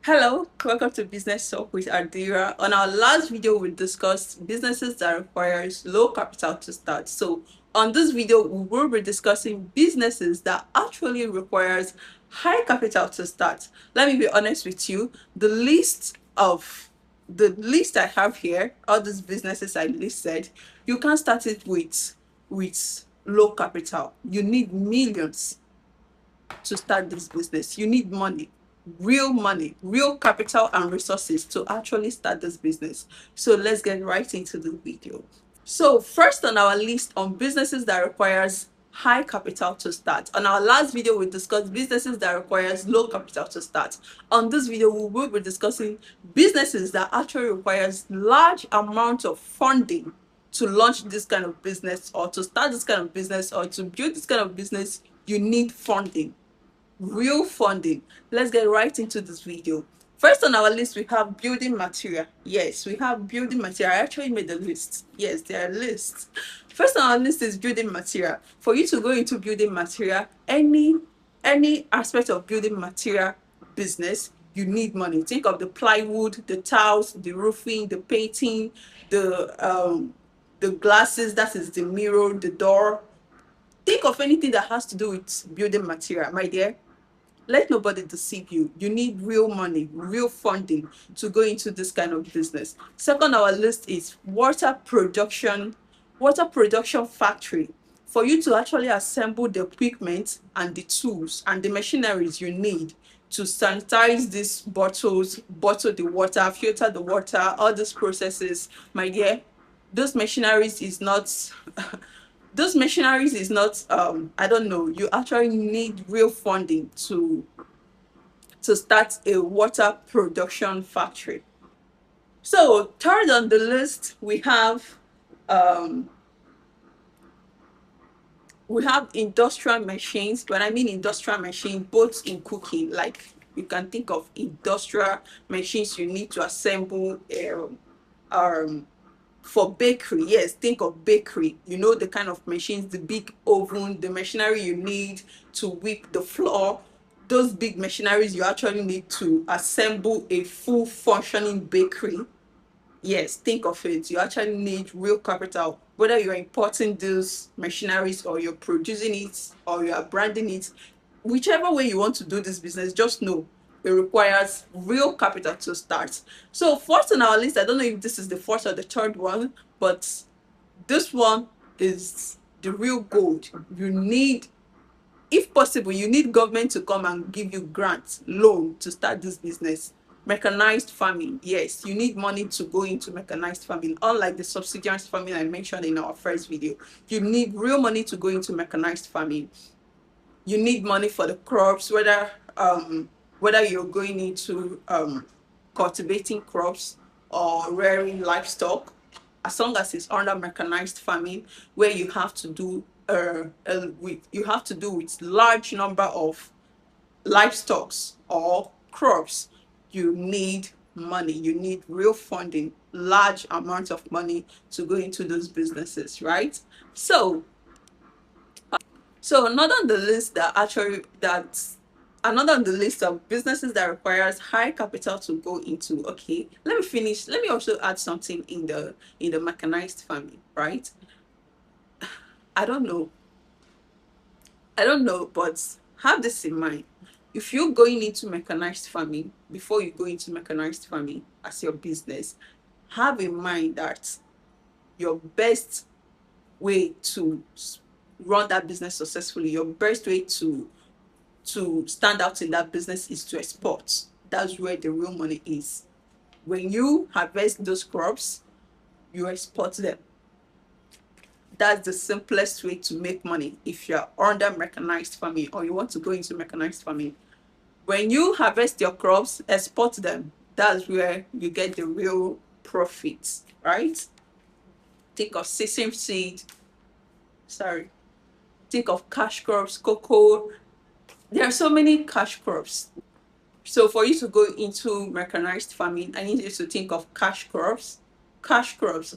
Hello, welcome to Business Talk with Adira. On our last video, we discussed businesses that requires low capital to start. So on this video, we will be discussing businesses that actually requires high capital to start. Let me be honest with you, the list I have here, all these businesses I listed, you can't start it with low capital. You need millions to start this business. You need money, real capital and resources to actually start this business. So let's get right into the video. So first on our list on businesses that requires high capital to start. On our last video, we discussed businesses that requires low capital to start. On this video, we will be discussing businesses that actually requires large amount of funding to launch this kind of business or to start this kind of business or to build this kind of business. You need funding, real funding. Let's get right into this video. First on our list, we have building material. Yes, we have building material. I actually made a list. Yes, there are lists. First on our list is building material. For you to go into building material, any aspect of building material business, you need money. Think of the plywood, the tiles, the roofing, the painting, the glasses, that is the mirror, the door. Think of anything that has to do with building material, my dear. Let nobody deceive you. You need real money, real funding to go into this kind of business. Second on our list is water production factory. For you to actually assemble the equipment and the tools and the machineries you need to sanitize these bottles, bottle the water, filter the water, all these processes, my dear, those machineries is not I don't know, you actually need real funding to start a water production factory. So third on the list, um we have industrial machines. When I mean industrial machine, both in cooking, like you can think of industrial machines you need to assemble um for bakery. Yes, think of bakery. You know, the kind of machines, the big oven, the machinery you need to whip the flour, those big machineries you actually need to assemble a full functioning bakery. Yes, think of it. You actually need real capital, whether you're importing those machineries or you're producing it or you're branding it. Whichever way you want to do this business, just know it requires real capital to start. So first on our list, I don't know if this is the fourth or the third one, but this one is the real gold. You need, if possible, you need government to come and give you grants, loan to start this business. Mechanized farming, yes, you need money to go into mechanized farming. Unlike the subsistence farming I mentioned in our first video, you need real money to go into mechanized farming. You need money for the crops, whether you're going into cultivating crops or rearing livestock, as long as it's under mechanized farming, where you have to do with large number of livestock or crops. You need money. You need real funding, large amounts of money to go into those businesses, right? So another on the list of businesses that requires high capital to go into. Okay, let me finish. Let me also add something in the mechanized farming, right? I don't know. But have this in mind. If you're going into mechanized farming, before you go into mechanized farming as your business, have in mind that your best way to run that business successfully, your best way to stand out in that business is to export. That's where the real money is. When you harvest those crops, you export them. That's the simplest way to make money if you're under mechanized farming or you want to go into mechanized farming. When you harvest your crops, export them. That's where you get the real profits, right? Think of sesame seed. Sorry. Think of cash crops, cocoa. There are so many cash crops. So for you to go into mechanized farming, I need you to think of cash crops,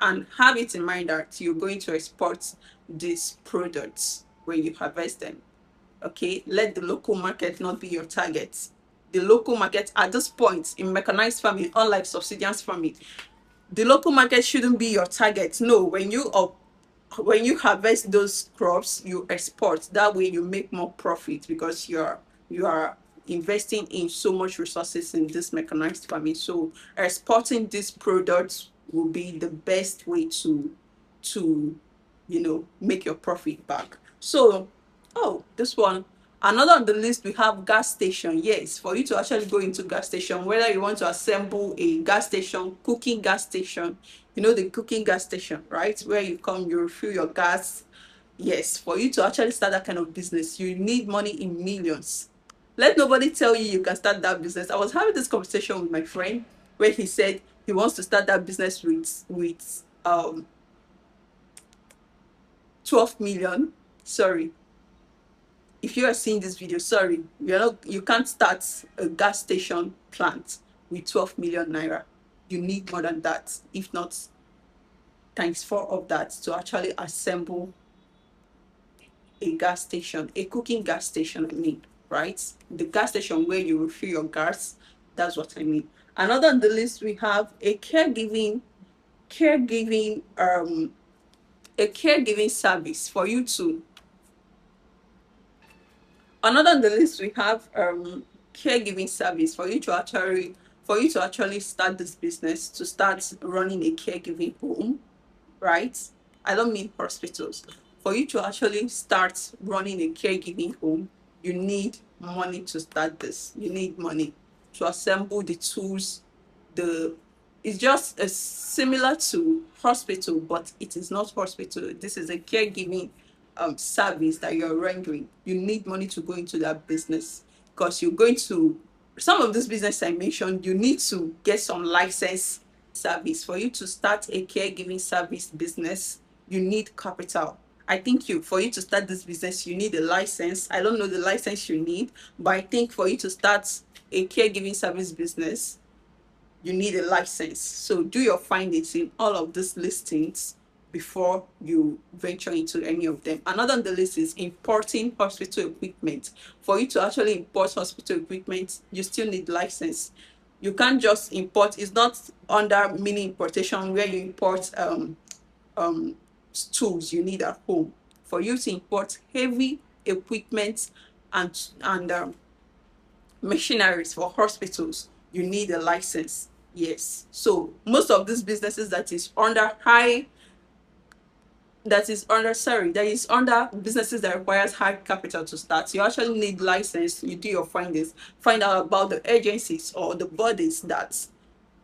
and have it in mind that you're going to export these products when you harvest them. Okay, let the local market not be your target. the local market at this point in mechanized farming, unlike subsistence farming. The local market shouldn't be your target. No, when you harvest those crops, you export. That way you make more profit because you are investing in so much resources in this mechanized farming. So exporting these products will be the best way to make your profit back. So, oh, this one. Another on the list, we have gas station. Yes, for you to actually go into gas station, whether you want to assemble a gas station, cooking gas station, the cooking gas station, right? Where you come, you refill your gas. Yes, for you to actually start that kind of business, you need money in millions. Let nobody tell you can start that business. I was having this conversation with my friend where he said he wants to start that business with 12 million. Sorry, if you are seeing this video, sorry, you can't start a gas station plant with 12 million naira. You need more than that, if not times four of that, to actually assemble a gas station, a cooking gas station, I mean, right? The gas station where you refill your gas, that's what I mean. Another on the list, we have caregiving a caregiving service for you to another on the list, we have caregiving service for you to actually start this business, to start running a caregiving home, right? I don't mean hospitals. For you to actually start running a caregiving home, you need money to start this. You need money to assemble the tools. The It's just similar to hospital, but it is not hospital. This is a caregiving service that you're rendering. You need money to go into that business because you're going to some of this business I mentioned. You need to get some license service. For you to start a caregiving service business, you need capital. I think for you to start this business, you need a license. I don't know the license you need, but I think for you to start a caregiving service business, you need a license. So do your findings in all of these listings before you venture into any of them. Another on the list is importing hospital equipment. For you to actually import hospital equipment, you still need license. You can't just import. It's not under mini importation where you import tools you need at home. For you to import heavy equipment and machineries for hospitals, you need a license. Yes. So most of these businesses that is under businesses that requires high capital to start, you actually need license. You do your findings, find out about the agencies or the bodies that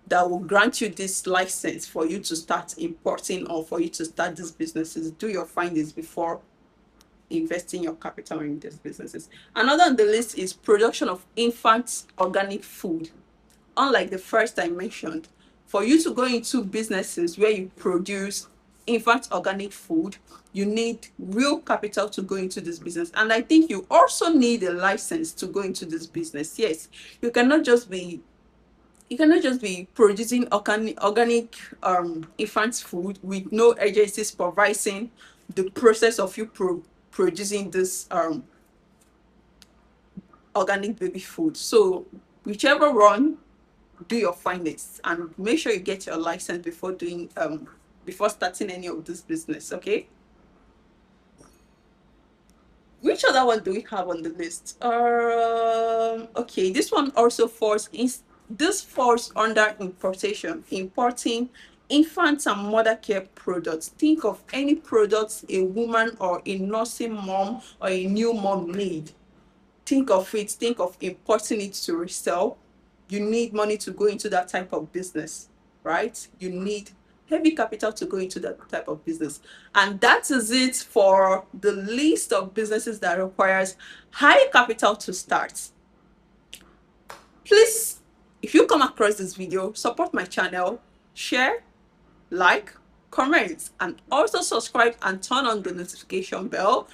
will grant you this license for you to start importing or for you to start these businesses. Do your findings before investing your capital in these businesses. Another on the list is production of infant organic food. Unlike the first I mentioned, for you to go into businesses where you produce infant organic food, you need real capital to go into this business. And I think you also need a license to go into this business. Yes, you cannot just be producing organic infant food with no agencies supervising the process of you producing this organic baby food. So whichever one, do your findings and make sure you get your license before starting any of this business. Okay, which other one do we have on the list? Okay, this falls under importing infant and mother care products. Think of any products a woman or a nursing mom or a new mom need. Think of importing it to resell. You need money to go into that type of business, right? You need heavy capital to go into that type of business. And that is it for the list of businesses that requires high capital to start. Please, if you come across this video, support my channel, share, like, comment, and also subscribe and turn on the notification bell.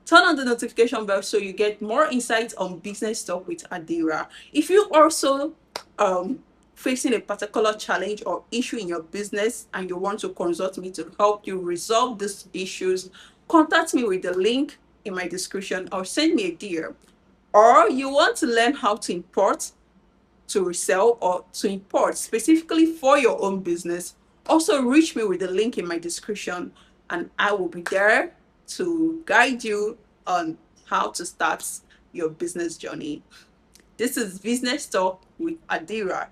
Turn on the notification bell so you get more insights on business talk with Adira. If you also facing a particular challenge or issue in your business and you want to consult me to help you resolve these issues, contact me with the link in my description or send me a DM. Or you want to learn how to import to resell or to import specifically for your own business, also reach me with the link in my description, and I will be there to guide you on how to start your business journey. This is Business Talk with Adira.